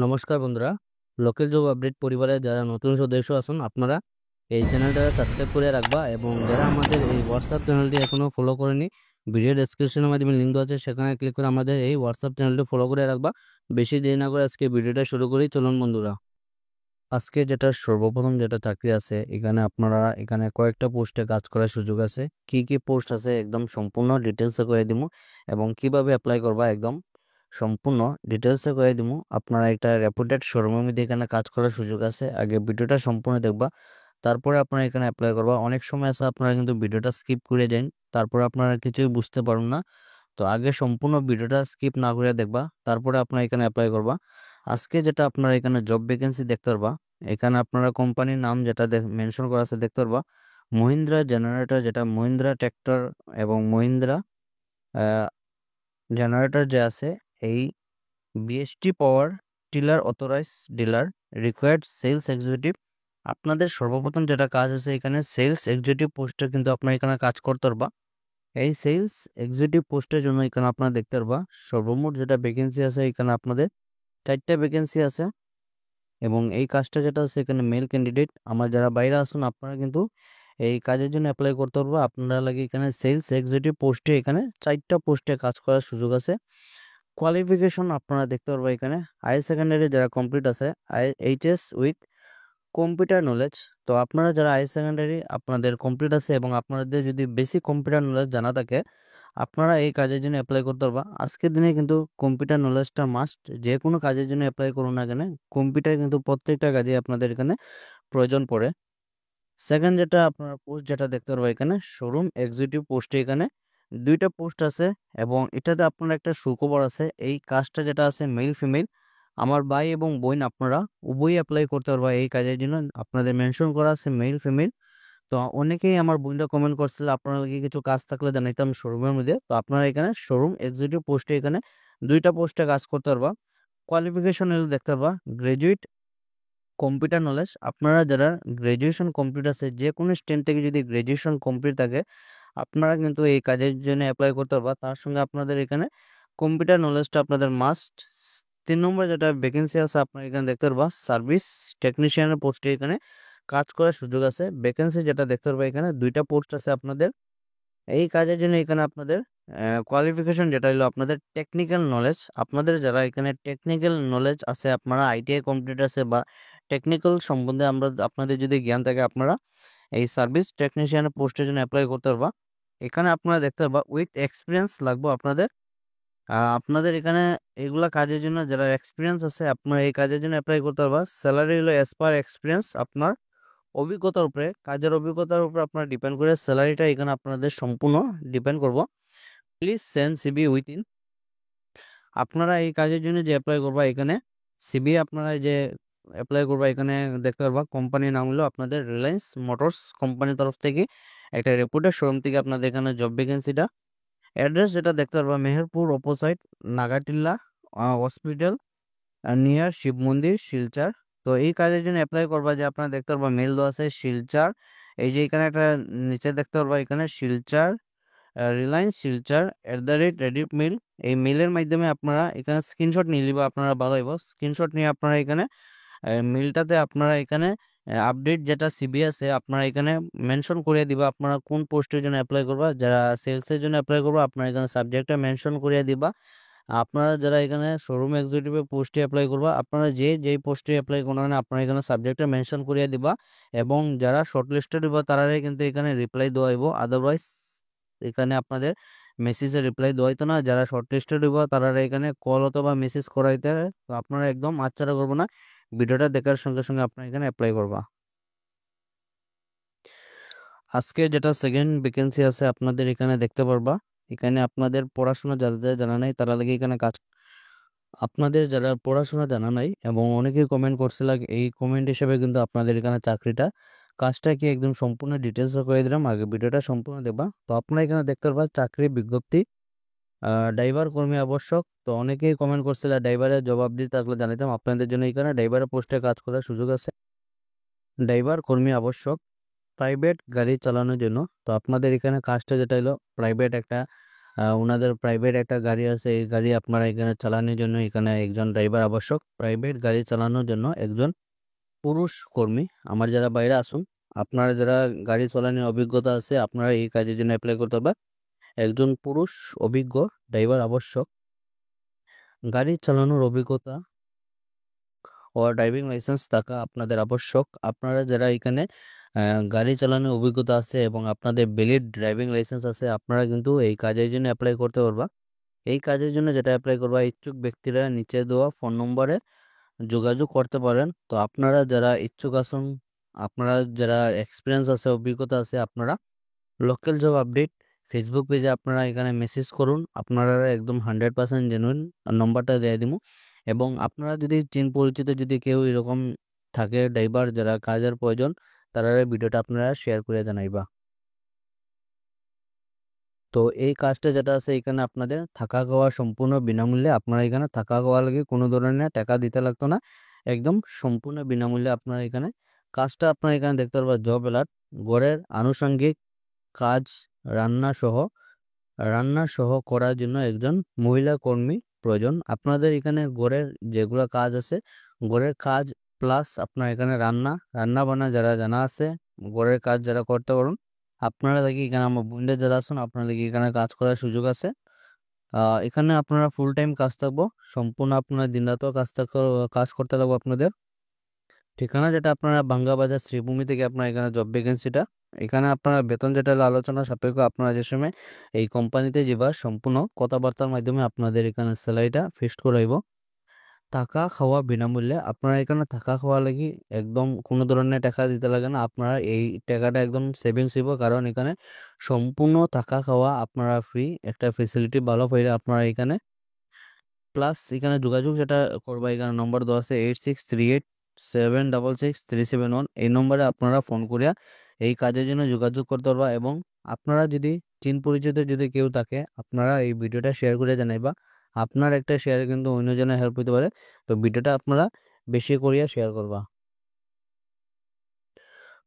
নমস্কার বন্ধুরা, লোকের জব আপডেট পরিবারে যারা নতুন সদস্য আছেন আপনারা এই চ্যানেলটা সাবস্ক্রাইব করে রাখবা এবং যারা আমাদের এই হোয়াটসঅ্যাপ চ্যানেলটি এখনো ফলো করেনি ভিডিও ডেসক্রিপশনের মাধ্যমে লিঙ্ক দেওয়া আছে সেখানে ক্লিক করে আমাদের এই হোয়াটসঅ্যাপ চ্যানেলটি ফলো করে রাখবা। বেশি দেরি না করে আজকে ভিডিওটা শুরু করি, চলুন বন্ধুরা। আজকে যেটা সর্বপ্রথম যেটা চাকরি আছে এখানে আপনারা এখানে কয়েকটা পোস্টে কাজ করার সুযোগ আছে। কি কি পোস্ট আছে একদম সম্পূর্ণ ডিটেলসে করে দিব এবং কিভাবে অ্যাপ্লাই করবা একদম সম্পূর্ণ ডিটেলসে করে দিব। আপনারা একটা রেপুটেড শোরুমের মধ্যে এখানে কাজ করার সুযোগ আছে। আগে ভিডিওটা সম্পূর্ণ দেখবা, তারপরে আপনারা এখানে অ্যাপ্লাই করবা। অনেক সময় আছে আপনারা কিন্তু ভিডিওটা স্কিপ করে দেন, তারপরে আপনারা কিছুই বুঝতে পারুন না। তো আগে সম্পূর্ণ ভিডিওটা স্কিপ না করে দেখবা, তারপরে আপনারা এখানে অ্যাপ্লাই করবা। আজকে যেটা আপনারা এখানে জব ভ্যাকেন্সি দেখতে পারবা, এখানে আপনারা কোম্পানির নাম যেটা মেনশন করা আছে দেখতে পারবা, মহিন্দ্রা জেনারেটর, যেটা মহিন্দ্রা ট্র্যাক্টর এবং মহিন্দ্রা জেনারেটর যে আছে এই BST power tiller authorize dealer required sales executive. আপনাদের সর্বপ্রথম যেটা কাজ আছে এখানে সেলস এক্সিকিউটিভ পোস্টে কিন্তু আপনার এখানে কাজ করতে পারবা। এই সেলস এক্সিকিউটিভ পোস্টের জন্য এখানে আপনারা দেখতে পারবা সর্বমোট যেটা ভ্যাকেন্সি আছে এখানে আপনাদের 4টা ভ্যাকেন্সি আছে এবং এই কাজটা যেটা আছে এখানে মেল ক্যান্ডিডেট। আমার যারা বাইরে আসুন আপনারা কিন্তু এই কাজের জন্য অ্যাপ্লাই করতে পারবো। আপনারা লাগে এখানে সেলস এক্সিকিউটিভ পোস্টে এখানে 4টা পোস্টে কাজ করার সুযোগ আছে। কোয়ালিফিকেশন আপনারা দেখতে পারবো এখানে হায়ার সেকেন্ডারি যারা কমপ্লিট আছে এইচএস উইথ কম্পিউটার নলেজ। তো আপনারা যারা হায়ার সেকেন্ডারি আপনাদের কমপ্লিট আছে এবং আপনাদের যদি বেসিক কম্পিউটার নলেজ জানা থাকে আপনারা এই কাজের জন্য অ্যাপ্লাই করতে পারবা। আজকের দিনে কিন্তু কম্পিউটার নলেজটা মাস্ট, যে কোনো কাজের জন্য অ্যাপ্লাই করুন না কেন কম্পিউটার কিন্তু প্রত্যেকটা কাজে আপনাদের এখানে প্রয়োজন পড়ে। সেকেন্ড যেটা আপনার পোস্ট যেটা দেখতে পারবো এখানে শোরুম এক্সিকিউটিভ পোস্টে এখানে 2টা পোস্ট আছে এবং এটাতে আপনার একটা সুখবর আছে। এই কাজটা যেটা আছে মেল ফিমেল আমার ভাই এবং বোন আপনারা উভয়ই অ্যাপ্লাই করতে পারবা এই কাজের জন্য। আপনাদের মেনশন করা আছে মেল ফিমেল। তো অনেকেই আমার বোনরা কমেন্ট করছিল আপনারা কি কিছু কাজ থাকলে জানাইতাম শোরুমের মধ্যে। তো আপনারা এখানে শোরুম এক্সিকিউটিভ পোস্টে এখানে 2টা পোস্টে কাজ করতে পারবা। কোয়ালিফিকেশন দেখতে পারবা গ্রাজুয়েট কম্পিউটার নলেজ। আপনারা যারা গ্র্যাজুয়েশন কমপ্লিট আছে যে কোনো স্ট্রিম থেকে যদি গ্র্যাজুয়েশন কমপ্লিট থাকে আপনারা কিন্তু এই কাজের জন্য অ্যাপ্লাই করতে পারবা। তার সঙ্গে আপনাদের এখানে কম্পিউটার নলেজটা আপনাদের মাস্ট। 3 নম্বর যেটা ভ্যাকেন্সি আছে আপনারা এখানে দেখতে পারবা সার্ভিস টেকনিশিয়ানের পোস্টে এখানে কাজ করার সুযোগ আছে। ভ্যাকেন্সি যেটা দেখতে পারবা এখানে 2টা পোস্ট আছে আপনাদের এই কাজের জন্য। এখানে আপনাদের কোয়ালিফিকেশন যেটা হলো আপনাদের টেকনিক্যাল নলেজ। আপনাদের যারা এখানে টেকনিক্যাল নলেজ আছে আপনারা আইটিআই কমপ্লিট আছে বা টেকনিক্যাল সম্বন্ধে আমরা আপনাদের যদি জ্ঞান থাকে আপনারা এই সার্ভিস টেকনিশিয়ানের পোস্টের জন্য অ্যাপ্লাই করতে পারবা। এখানে আপনারা দেখতে পারবা উইথ এক্সপিরিয়েন্স লাগবে আপনাদের। আপনাদের এখানে এগুলা কাজের জন্য যারা এক্সপিরিয়েন্স আছে আপনারা এই কাজের জন্য অ্যাপ্লাই করতে পারবা। স্যালারি হলো অ্যাজ পার এক্সপিরিয়েন্স, আপনার অভিজ্ঞতার উপরে কাজের অভিজ্ঞতার উপরে আপনার ডিপেন্ড করে স্যালারিটা এখানে আপনাদের সম্পূর্ণ ডিপেন্ড করব। Please send CV within. আপনারা এই কাজের জন্য যে অ্যাপ্লাই করবা এখানে সিবি আপনারা যে অ্যাপ্লাই করবা এখানে দেখতে পারবা কোম্পানির নাম হলো আপনাদের রিলায়েন্স মোটরস কোম্পানির তরফ থেকে একটা রেপুটেড শোরুম থেকে আপনাদের এখানে জব ভ্যাকেন্সিটা। অ্যাড্রেস যেটা দেখতে পারবা Meherpur opposite Nagatilla hospital near Shiv মন্দির শিলচর। তো এই কাজের জন্য অ্যাপ্লাই করবা যে আপনারা দেখতে পারবা মেল দেওয়া আছে শিলচর। এই যে এখানে একটা নিচে দেখতে পারবা এখানে শিলচর রিলায়েন্স শিলচর @রেডিট মেল। এই মেলের মাধ্যমে আপনারা এখানে স্ক্রিনশট নিয়ে নিবা, আপনারা ভালো হইব। স্ক্রিনশট নিয়ে আপনারা এখানে মেলটাতে আপনারা এখানে আপডেট যেটা সিবি আছে আপনারা এখানে মেনশন করে দিবা আপনারা কোন পোস্টের জন্য অ্যাপ্লাই করবা। যারা সেলসের জন্য অ্যাপ্লাই করবা আপনারা এখানে সাবজেক্টটা মেনশন করে দিবা। আপনারা যারা এখানে শোরুম এক্সিকিউটিভের পোস্টে অ্যাপ্লাই করবা আপনারা যেই পোস্টে অ্যাপ্লাই করবেন না আপনারা এখানে সাবজেক্টটা মেনশন করিয়ে দিবা এবং যারা শর্টলিস্টেড হইব তারাই কিন্তু এখানে রিপ্লাই দেওয়া হইব। আদারওয়াইজ এখানে আপনাদের মেসেজে রিপ্লাই দেওয়া হইতো না। যারা শর্টলিস্টেড হইব তারা এখানে কল অথবা মেসেজ করাইতে হবে। তো আপনারা একদম আচ্ছারা করবো না, ভিডিওটা দেখার সঙ্গে সঙ্গে আপনারা এখানে অ্যাপ্লাই করবা। আজকে যেটা সেকেন্ড ভ্যাকেন্সি আছে আপনাদের এখানে দেখতে পারবা এখানে আপনাদের পড়াশোনা যাদের জানা নাই তারা লাগে এখানে কাজ। আপনাদের যারা পড়াশোনা জানা নাই এবং অনেকেই কমেন্ট করছিল এই কমেন্ট হিসেবে কিন্তু আপনাদের এখানে চাকরিটা কাজটা কি একদম সম্পূর্ণ ডিটেলস করে দিলাম, আগে ভিডিওটা সম্পূর্ণ দেখবা। তো আপনারা এখানে দেখতে পারবা চাকরি বিজ্ঞপ্তি ড্রাইভার কর্মী আবশ্যক। তো অনেকেই কমেন্ট করছিল ড্রাইভারের জবাব দিতে থাকলে জানাইতাম আপনাদের জন্য এখানে ড্রাইভারের পোস্টে কাজ করার সুযোগ আছে। ড্রাইভার কর্মী আবশ্যক প্রাইভেট গাড়ি চালানোর জন্য। তো আপনাদের এখানে কাজটা যেটা হলো প্রাইভেট একটা ওনাদের প্রাইভেট একটা গাড়ি আছে, এই গাড়ি আপনারা এখানে চালানোর জন্য এখানে একজন ড্রাইভার আবশ্যক। প্রাইভেট গাড়ি চালানোর জন্য একজন পুরুষ কর্মী। আমার যারা বাইরে আসুন, আপনারা যারা গাড়ি চালানোর অভিজ্ঞতা আছে, আপনারা এই কাজের জন্য অ্যাপ্লাই করতে হবে। একজন পুরুষ অভিজ্ঞ ড্রাইভার আবশ্যক। গাড়ি চালানোর অভিজ্ঞতা ও ড্রাইভিং লাইসেন্স থাকা আপনাদের আবশ্যক। আপনারা যারা এখানে গাড়ি চালানোর অভিজ্ঞতা আছে এবং আপনাদের ভ্যালিড ড্রাইভিং লাইসেন্স আছে, আপনারা কিন্তু এই কাজের জন্য অ্যাপ্লাই করতে পারবা। এই কাজের জন্য যেটা অ্যাপ্লাই করবা, ইচ্ছুক ব্যক্তিরা নিচে দেওয়া ফোন নম্বরে যোগাযোগ করতে পারেন। তো আপনারা যারা ইচ্ছুক আছেন, আপনারা যারা এক্সপিরিয়েন্স আছে, অভিজ্ঞতা আছে, আপনারা লোকাল জব আপডেট ফেসবুক পেজে আপনারা এখানে মেসেজ করুন। আপনারা একদম 100% জেনুইন নম্বরটা দিয়ে দিব। এবং আপনারা যদি চিন পরিচিত যদি কেউ এরকম থাকে ড্রাইভার যারা কাজের প্রয়োজন, তারা ভিডিওটা আপনারা শেয়ার করে জানাইবা। তো এই কাজটা যেটা আছে এখানে আপনাদের থাকা খাওয়া সম্পূর্ণ বিনামূল্যে। আপনারা এখানে থাকা খাওয়া লাগে কোনো ধরনের টাকা দিতে লাগতো না, একদম সম্পূর্ণ বিনামূল্যে আপনারা এখানে কাজটা আপনারা এখানে দেখতে পারবেন। জব অ্যালার্ট, ঘরের আনুষঙ্গিক কাজ, রান্না সহ করার জন্য একজন মহিলা কর্মী প্রয়োজন। আপনাদের এখানে ঘরের যেগুলো কাজ আছে, ঘরের কাজ প্লাস আপনার এখানে রান্না বান্না যারা জানা আছে, ঘরের কাজ যারা করতে পারুন, আপনারা দেখি এখানে আমার বোনদের যারা আছেন, আপনারা দেখি এখানে কাজ করার সুযোগ আছে। এখানে আপনারা ফুল টাইম কাজ থাকবো, সম্পূর্ণ আপনারা দিনরাতও কাজ করতে লাগবো আপনাদের। ঠিকানা যেটা আপনারা বাঙ্গা বাজার শ্রীভূমি থেকে আপনার এখানে জব ভ্যাকেন্সিটা। এখানে আপনারা বেতন যেটা হলো আলোচনা সাপেক্ষ। আপনারা যে সময় এই কোম্পানিতে যাবা, সম্পূর্ণ কথাবার্তার মাধ্যমে আপনাদের এখানে স্যালারিটা ফিক্সড করাইব। থাকা খাওয়া বিনামূল্যে। আপনারা এখানে থাকা খাওয়া লাগি একদম কোনো ধরনের টাকা দিতে লাগে না। আপনারা এই টাকাটা একদম সেভিংস হইব, কারণ এখানে সম্পূর্ণ থাকা খাওয়া আপনারা ফ্রি একটা ফেসিলিটি ভালো পাইলে আপনারা এখানে। প্লাস এখানে যোগাযোগ যেটা করবা, এখানে নম্বর দেওয়া আছে 8638766371। এই নম্বরে আপনারা ফোন করিয়া এই কাজের জন্য যোগাযোগ করতে পারবা। এবং আপনারা যদি চিন পরিচিত যদি কেউ থাকে, আপনারা এই ভিডিওটা শেয়ার করে জানাইবা। আপনার একটা শেয়ার কিন্তু অন্যজনের হেল্প হতে পারে। তো ভিডিওটা আপনারা বেশি করিয়া শেয়ার করবা।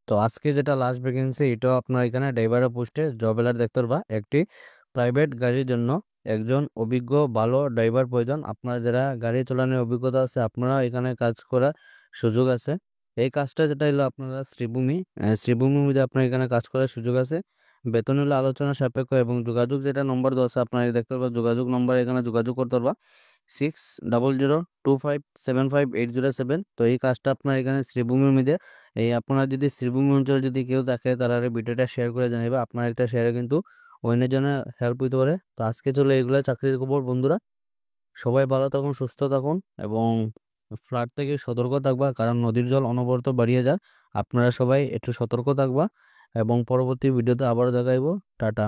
তো আজকে যেটা লাস্ট ভ্যাকেন্সি, এটাও আপনার এখানে ড্রাইভারের পোস্টে জব অ্যালার্ট দেখতে পারবা। একটি প্রাইভেট গাড়ির জন্য একজন অভিজ্ঞ ভালো ড্রাইভার প্রয়োজন। আপনার যারা গাড়ি চালানোর অভিজ্ঞতা আছে, আপনারা এখানে কাজ করার সুযোগ আছে। এই কাজটা যেটা হলো আপনারা শ্রীভূমির মধ্যে আপনার এখানে কাজ করার সুযোগ আছে। বেতন হলো আলোচনা সাপেক্ষ। এবং যোগাযোগ যেটা নম্বর দেওয়া আছে, আপনারা দেখতে পারবা যোগাযোগ নম্বর, এখানে যোগাযোগ করতে পারবা 6002575807। তো এই কাজটা আপনার এখানে শ্রীভূমির মধ্যে। এই আপনারা যদি শ্রীভূমি অঞ্চল যদি কেউ থাকে, তারা ভিডিওটা শেয়ার করে জানাবে। আপনার একটা শেয়ারে কিন্তু অন্যের জন্য হেল্প হইতে পারে। তো আজকে চলো এগুলো চাকরির খবর বন্ধুরা। সবাই ভালো থাকুন, সুস্থ থাকুন এবং ফ্লাড থেকে সতর্ক থাকবা, কারণ নদীর জল অনবরত বাড়িয়ে যায়। আপনারা সবাই একটু সতর্ক থাকবা এবং পরবর্তী ভিডিওতে আবারও দেখাইবো। টাটা।